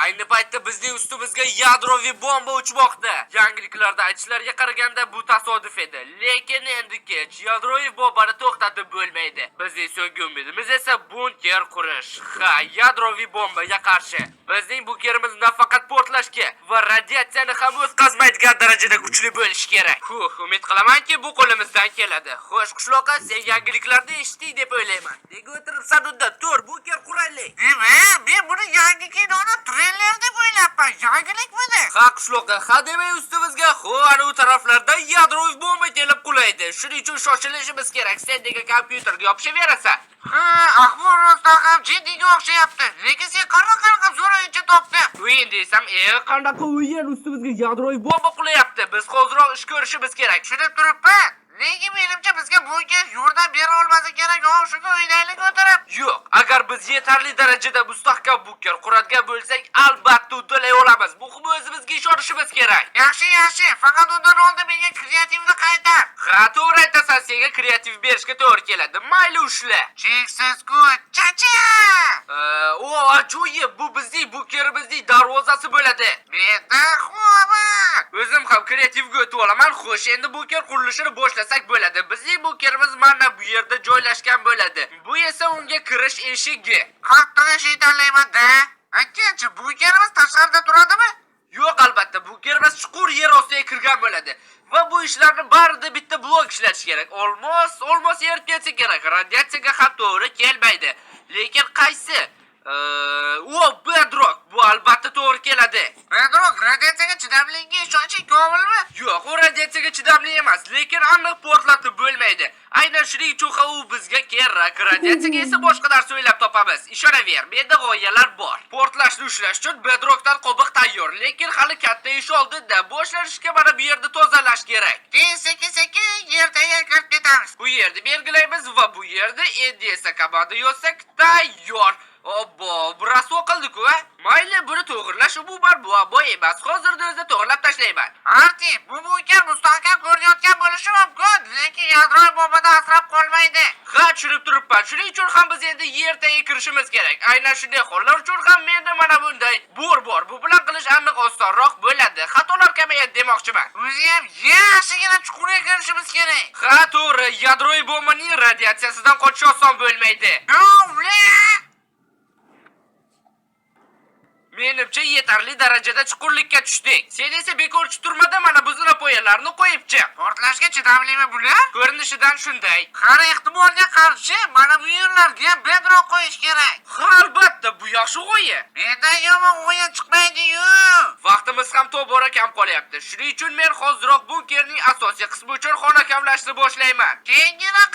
ayni paytda bizning ustimizga yadroviy bomba uchmoqda. Yangiliklarda aytishlariga qaraganda bu tasodif edi. Lekin endi kech yadroviy bombani to'xtatib bo'lmaydi. Bizning so'nggi umidimiz esa bunker qurish. Ha, yadroviy bombaga qarshi. Bizning bunkerimiz nafaqat portlashga va radiatsiyani ham o'tkazmaydigan darajada kuchli bo'lishi kerak. Umid qilamanki, bu qo'limizdan keladi. Xo'sh, qishloqqa sen yangiliklarni eshitding deb o'ylayman. Nega o'tiribsan unda? Tur, bunker quraylik. Men buni yangi kinoni treyler deb o'ylabman. Yangilikmidi? Ha, qishloqqa ha demay ustimizga ana u taraflarda yadroviy bomba kelib qulaydi. Shuning uchun shoshilishimiz kerak. Sen nega kompyuterga yopishaverasan? Ahvol rostdan ham jiddiga o'xshayapti. Lekin sen qanaqa zo'r o'yinchi topding? O'yin desam, qanaqa o'yin ustimizga yadroviy bomba qulayapti. Biz hozirroq ish ko'rishimiz kerak. Tushunib turibman. Lekin menimcha bizga bunga yordam bera olmasa kerak. Shunga o'ynaylik o'tirib. Yo'q, agar biz yetarli darajada mustahkam bunker quradigan bo'lsak, albatta uddalay olamiz. Muhimi o'zimizga ishonishimiz kerak. Yaxshi. Faqat undan oldin menga kreativni qaytar. Ha, to'g'ri aytasan, senga kreativ berishga to'g'ri keladi. Mayli ushla. Cheksiz kuch. Chacha! O, ajoyib. Bu bizning bunkerimizning darvozasi bo'ladi. Menda xo'ba. O'zim ham kreativga o'tib olaman. Xo'sh, endi bunker qurilishini boshlasak bo'ladi. Bizning bunkerimiz mana bu yerda joylashgan bo'ladi. Bu esa unga kirish eshigi. Qattiq eshik tanlayman-da. Aytgancha, bunkerimiz tashqarida turadimi? Yo'q, albatta, bunkerimiz chuqur yer ostiga kirgan bo'ladi. Va bu ishlarni barida bitta blok ishlatish kerak. Olmos yerib ketsa kerak. Radiatsiyaga ham to'g'ri kelmaydi. Lekin qaysi? Bedrock. Bu albatta to'g'ri keladi. Bedrock radiatsiyaga chidamliga ishonchi komilmi? Yo'q, u radiatsiyaga chidamli emas, lekin aniq portlatib bo'lmaydi. Aynan shuning uchun u bizga kerak. Radiatsiyaga esa boshqa narsa o'ylab topamiz. Ishonaver, menda g'oyalar bor. Portlashni ushlash uchun bedrockdan qobiq tayyor, lekin hali katta ish oldinda. Boshlanishga mana bu yerni tozalash kerak. Sekin yerdaga kirib ketamiz. Bu yerni belgilaymiz va bu yerda endi esa komanda yozsak tayyor. Obbo, biroz o'qildi-ku, a? Mayli, buni to'g'irlash umuman muammo emas. Hozirda o'zida to'g'irlab tashlayman. Arti, bu bunker mustahkam ko'rinayotgan bo'lishi mumkin, lekin yadroviy bombadan asrab qolmaydi. Ha, tushunib turibman. Shuning uchun ham biz endi yer tagiga kirishimiz kerak. Aynan shunday hollar uchun ham menda mana bunday bor. Bu bilan qilish aniq osonroq bo'ladi. Xatolar kamayadi demoqchiman. O'zi ham yaxshigina chuqurga kirishimiz kerak. Ha, to'g'ri. Yadroviy bombaning radiatsiyasidan qochish oson bo'lmaydi. Menimcha yetarli darajada chuqurlikka tushdik. Sen esa bekorchi turmada mana bu zinapoyalarni qo'yib chiq. Portlashga chidamlimi bular? Ko'rinishidan shunday. Har ehtimolga qarshi mana bu yerlarga bedrock qo'yish kerak. Ha, albatta, bu yaxshi g'oya. Mendan yomon g'oya chiqmaydi-yu. Vaqtimiz ham tobora kam qolyapti. Shuning uchun men hozirroq bunkerning asosiy qismi uchun xona kamlashni boshlayman. Keyinroq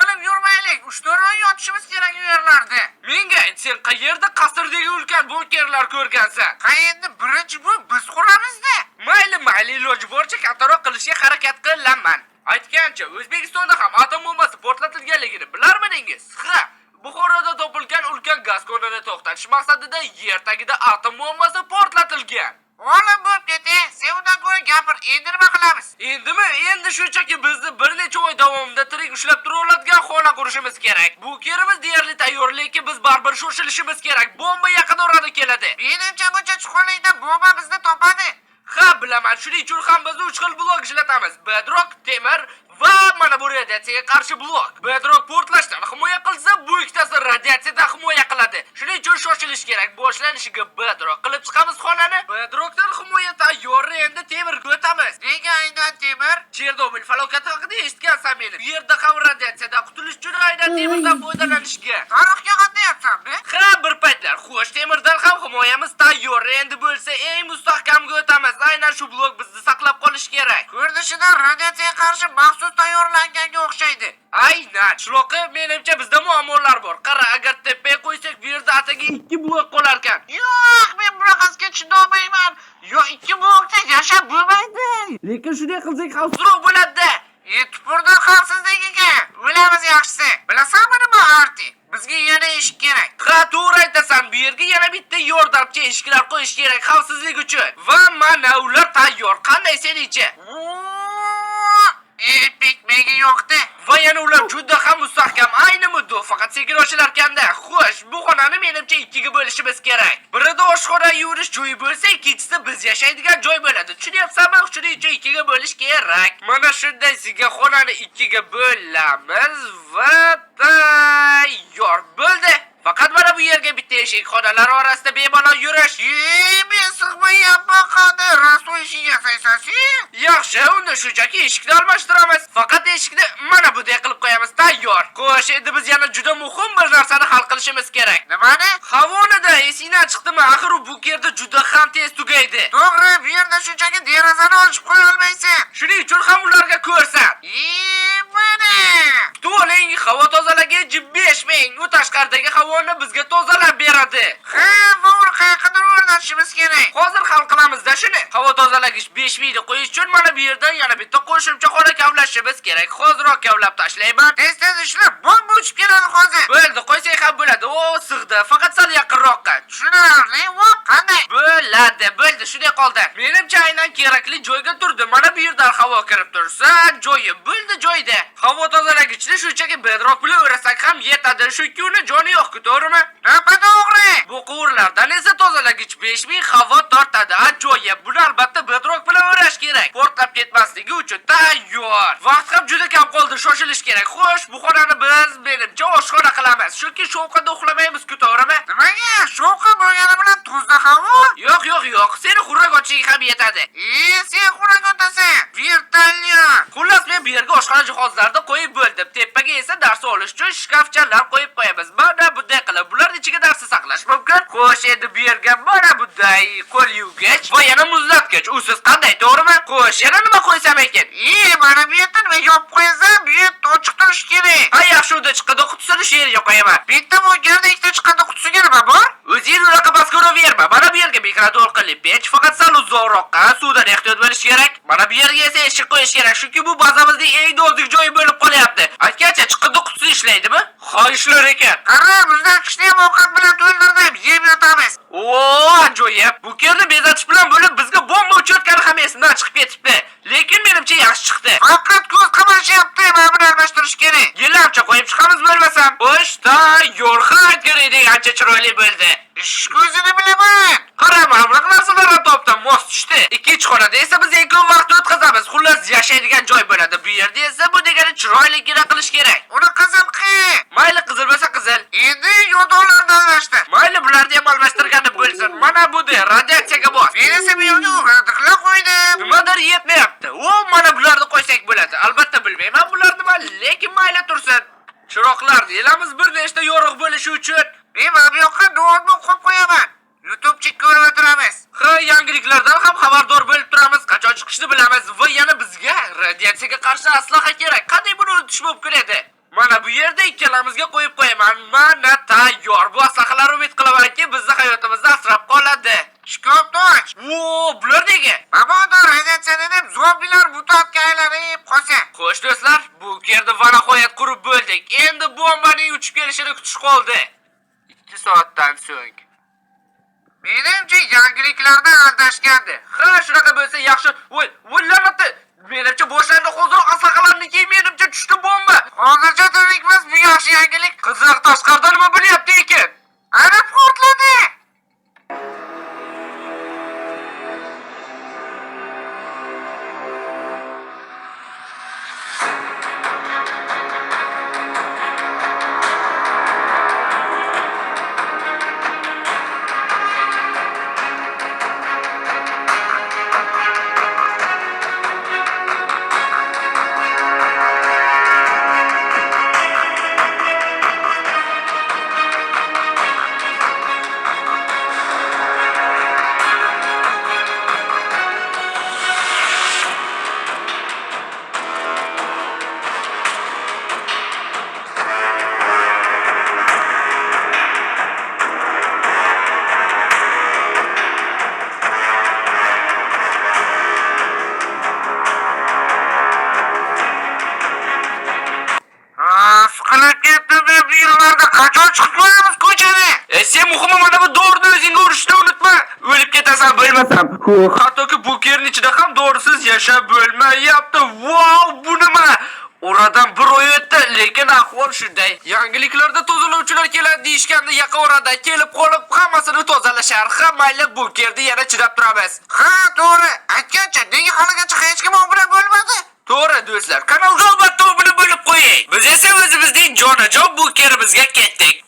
qilib yurmaylik. 3-4 oy yotishimiz kerak u yerlarda. Menga ayt, sen qayerda qasrdagi ulkan bunkerlar ko'rgansan? Qayerda birinchi bu biz quramizda. Mayli, iloji boricha kattaroq qilishga harakat qilaman. Aytgancha, O'zbekistonda ham atom bombasi portlatilganligini bilarmidingiz? Ha, Buxoroda topilgan ulkan gaz konini to'xtatish maqsadida yer tagida atom bombasi portlatilgan. Olim bo'lib keti, sen undan ko'ra gapir, endi nima qilamiz? Endimi? Endi shunchaki bizni bir necha oy davomida tirik ushlab tura oladigan xona qurishimiz kerak. Bunkerimiz deyarli tayyor, lekin biz baribir shoshilishimiz kerak. Bomba yaqin orada keladi. Menimcha buncha chuqurlikda bomba bizni topadi. Ha, bilaman. Shuning uchun ham biz 3 xil blok ishlatamiz. Bedrock, temir va mana bu radiatsiyaga qarshi blok. Bedrock portlashdan himoya qilsa, bu ikkitasi radiatsiyadan himoya qiladi. Shuning uchun shoshilish kerak. Boshlanishiga bedrock qilib chiqamiz xonani. Bedrockdan himoya tayyor, endi temirga o'tamiz. Nega aynan temir? Chernobil falokati haqida eshitgansan meni. Bu yerda ham radiatsiyadan qutulish uchun aynan temirdan foydalanishga. Tarixga qatnayapsanmi? Ha, bir paytlar xo'sh, temirdan ham himoyamiz tayyor. Endi bo'lsa eng mustahkamga o'tamiz. Aynan shu blok bizni saqlab qolish kerak. Ko'rinishidan radiatsiyaga qarshi maxsus tayyorlanganga o'xshaydi. Aynan, shloqi, menimcha bizda muammolar bor. Qara, agar tepaga qo'ysak, bu yerda ataga 2 blok qolar ekan. Yo'q, men bunaqasiga chidolmayman. Yo, 2 blokda yashab bo'lmaydi. Lekin shunday qilsak, xavfsizroq bo'ladi-da. Tupurdan xavfsizligiga o'lamiz yaxshisi. Bilasanmi nima Arti? Bizga yana eshik kerak. Ha, to'g'ri aytasan. Bu yerga yana bitta yordamchi eshiklar qo'yish kerak xavfsizlik uchun. Va mana ular tayyor. Qanday seningcha? Epik menga yoqdi. Va yana ular juda ham mustahkam, ayni muddo, faqat sekin ochilar ekanda. Xo'sh, bu xonani menimcha ikkiga bo'lishimiz kerak. Birida oshxona yurish joyi bo'lsa, ikkinchisida biz yashaydigan joy bo'ladi. Tushunyapsanmi? Shuning uchun ikkiga bo'lish kerak. Mana shunday sizga xonani ikkiga bo'lamiz va tayyor bo'ldi. Faqat mana bu yerga bitta eshik, xonalar orasida bemalol yurish. Men sig'mayapman qani, rasul ishi yasaysan sen. Yaxshi, unda shunchaki eshikni almashtiramiz. Faqat eshikni mana bunday qilib qo'yamiz, tayyor. Xo'sh, endi biz yana juda muhim bir narsani hal qilishimiz kerak. Nimani? Havonida esingdan chiqdimi? Axir u bu yerda juda ham tez tugaydi. To'g'ri, bu yerda shunchaki derazani ochib qo'ya olmaysan. Shuning uchun ham ularga ko'rsat. Mana. To'ling havo tozalagichi 5000, u tashqaridagi havoni bizga tozalab beradi. Ha, bu qayerdir o'rnatishimiz kerak. Hozir hal qilamizda shuni. Havo tozalagich 5000 ni qo'yish uchun mana bu yerdan yana bitta qo'shimcha xona kavlashimiz kerak. Hoziroq kavlab tashlayman. Tez ishlab, bomba uchib keladi hozir. Bo'ldi, qo'ysak ham bo'ladi. O, sig'di. Faqat sal yaqinroqqa. Tushunarli, va qanday? Bo'ldi, shunday qoldi. Menimcha aynan kerakli joyga turdi. Mana bu yerdan havo kirib tursa, joyi bo'ldi joyda. Havo tozalagichni shunchaki bedroq bilan o'rasak ham yetadi. Chunki uni joni yo'q-ku, to'g'rimi? To'g'ri. Bu quvurlardan esa tozalagich 5000 havo tortadi. Ajoyib. Buni albatta bedroq bilan o'rash kerak. Portlab ketmasligi uchun tayyor. Vaqt ham juda kam qoldi, shoshilish kerak. Xo'sh, bu xonani biz menimcha oshxona qilamiz. Chunki shovqinda uxlamaymiz-ku, to'g'rimi? Nimaga? Shovqin bo'lgani bilan tuzda havo? Yo'q. Seni xurrak ochishing ham yetadi. Sen xurrak otasan. Vertolyot. Xullas, men bu yerga oshxona jihozlarini qo'yib bo'ldim. Tepaga esa dars olish uchun shkafchalar qo'yib qo'yamiz. Mana bunday qilib, bularning ichiga darsni saqlash mumkin. Xo'sh, endi bu yerga mana bunday qo'l yuvgich va yana muzlatgich. Usiz qanday, to'g'rimi? Xo'sh, yana nima qo'ysam ekan? Mana bu yerda nima yopib qo'ysan? Bu yerda ochiq turish kerak. Ha, yaxshi, unda chiqadi qutisini shu yerga qo'yaman. Bitta bu yerda ikkita chiqadi qutisiga nima bor? O'zing unaqa baskuraverma. Mana bu yerga mikroto'lqinli pech, faqat sal uzoqroqqa suvdan ehtiyot bo'lish kerak. Mana bu yerga esa eshik qo'yish kerak, chunki bu bazamizning eng nozik joyi bo'lib qolyapti. Aytgancha, chiqindi qutisi ishlaydimi? Ha, ishlar ekan. Qara, muzlatgichni ham ovqat bilan to'ldirdim, yeb yotamiz. Ajoyib. Bu yerni bezatish bilan bo'lib bizga bomba uchayotgani ham esimdan chiqib ketibdi. Lekin menimcha yaxshi chiqdi. Faqat ko'z qamashyapti, mana buni almashtirish kerak. Yillarcha qo'yib chiqamiz bo'lmasam. Xo'sh, tayyor. Xayrli, ancha chiroyli bo'ldi. Ish ko'zini bilaman. Qara, mana bunaqa narsalarni topdim, mos tushdi. Ikkinchi xonada esa biz eng ko'p vaqt o'tkazamiz. Xullas, yashaydigan joy bo'ladi. Bu yerda esa bu degani chiroyligina qilish kerak. Uni qizil qil. Mayli, qizil bo'lsa qizil. Endi yo'ldoqlarni almashtir. Mayli, bularni ham almashtirgani bo'lsin. Mana bu de radiatsiyaga bos. Men esa bu yerga o'rnatib qo'ydim. Nimadir yetmayapti. Mana bularni qo'ysak bo'ladi. Albatta bilmayman bular nima, lekin mayli tursin. Chiroqlarni ilamiz bir nechta yorug' bo'lishi uchun. Men mana bu yoqqa duvarni qo'yib qo'yaman. YouTube'chi ko'rib o'tiramiz. Ha, yangiliklardan ham xabardor bo'lib turamiz. Qachon chiqishni bilamiz va yana bizga radiatsiyaga qarshi aslaha kerak. Qanday buni unutish mumkin edi? Mana bu yerda ikkalamizga qo'yib qo'yaman. Mana tayyor. Bu aslahalar umid qilamanki, bizni hayotimizni asrab qoladi. Shkafni och. Bular nega? Mabodo radiatsiyadan deb zombilar mutantga aylanib qolsa. Xo'sh do'stlar, bu yerda va nihoyat qurib bo'ldik. Endi bombaning uchib kelishini kutish qoldi. 2 soatdan so'ng. Menimcha yangiliklarda aldashgandi. Ha, shunaqa bo'lsa yaxshi. Voy, la'nati. Menimcha boshlandi hozir aslahalarni keyin menimcha tushdi bomba. Hozircha tirikmiz, bu yaxshi yangilik. Qiziq, tashqarida nima bo'lyapti ekan? Ana portladi. Siqilib ketdim, bu yillarda qachon chiqib qo'yamiz ko'chani? Sen muhimi mana bu dorini o'zingga urishni unutma. O'lib ketasan bo'lmasam. Hattoki bu yerning ichida ham dorisiz yashab bo'lmayapti. Wow, bu nima? Oradan bir oy o'tdi, lekin ahvol shunday. Yangiliklarda tozalovchilar keladi deyishganda yaqin orada kelib qolib hammasini tozalashar. Hammaylik bunkerda yana chidab turamiz. Ha, to'g'ri. Aytgancha, nega haligacha hech kim obuna bo'lmadi? To'g'ri do'stlar, kanalga albatta obuna bo'lib qo'ying. Biz esa o'zimizning jonajon bunkerimizga ketdik.